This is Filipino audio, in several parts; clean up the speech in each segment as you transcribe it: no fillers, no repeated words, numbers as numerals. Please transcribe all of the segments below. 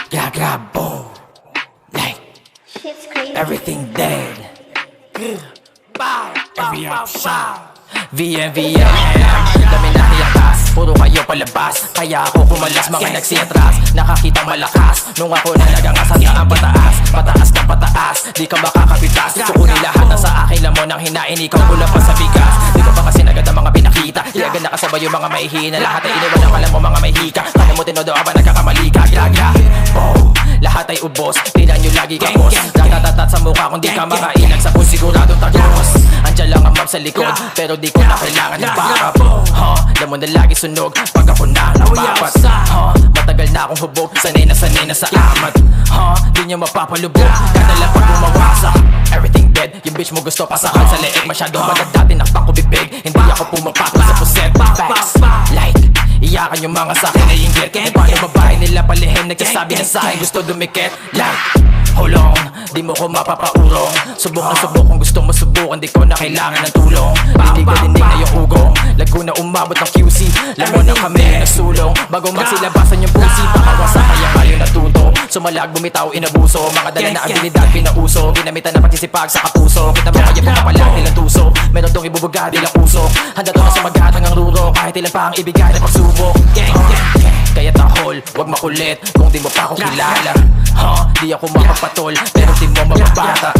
Gaga, boom. Like, everything dead. Every option. VMVM, dami na hiyakas, puro kayo palabas. Kaya ako kumalas, mga nagsiatras. Nakakita malakas, nung ako na nagangas hanggang ang pataas. Pataas ka pataas, di ka makakapitas. Sukuli lahat na sa akin, lamon ang hinain. Ikaw kulang pa sa bigas, di ko pa kasi nagad ang mga pinakita. Di agad nakasabay yung mga mahihina. Lahat ay iniwan ang alam mo mga may hika. Kaya mo tinodo aba nagkakamali ka. Gaga, boom. Lahat ay ubos, tila nyo lagi kapos. Tatatatat sa mukha kung di ka makailag. Sa kung siguradong tagos. Andiyan lang ang map sa likod, pero di ko na kailangan ng backup. Alam mo na lagi sunog pag ako na napapat. Matagal na akong hubog, sanay na sa amat. Di nyo mapapalubog, kada lang pag bumawasak. Everything dead, yung bitch mo gusto pasakan sa leeg. Masyadong magad dati nakpak ko bibig. Hindi ako pumapakot sa puset. Facts, light, iyakan yung mga sakin na inggit. E paano babae nila palihim, nagsasabi na sa'kin gusto dumikit. Like, hold on, di mo ko mapapaurong. Subok na subok kung gusto mo subukan. Di ko na kailangan ng tulong. Dinig na yung ugong. Lago na umabot ng QC. Lamon na kami nagsulong. Bago magsilabasan yung pusi, pakawasa kaya kayo natuto. Sumalag, bumitaw, inabuso. Mga dala na abilidad, pinauso. Ginamitan na pagsisipag sa kapuso. Kita mo kaya pagkapalag nilang tuso. Meron tong ibubuga, di lang puso. Handa to na sumagad hanggang ruro. Kahit ilan pa ang ibigay na pagsubok. Kaya tahol, wag makulit kung di mo pa ako kilala. Di ako makapatol, pero di mo mapabata.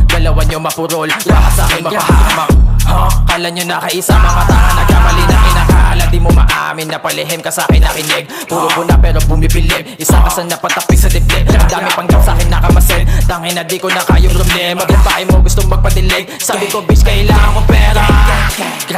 Dalawa nyo mapurol, lahat sa akin mapahamak. Kala nyo nakaisa, mga tanga nagkamali na kinakala. Di mo maamin na palihim ka sa akin nakinig. Puro na pero bumibilib, isa ka sa napatapik sa dibdib. Ang dami pang gap sa akin nakamasid. Tangin na di ko na kayong problema. Babae mo gustong magpadilig, sabi ko bitch kailangan ko pera.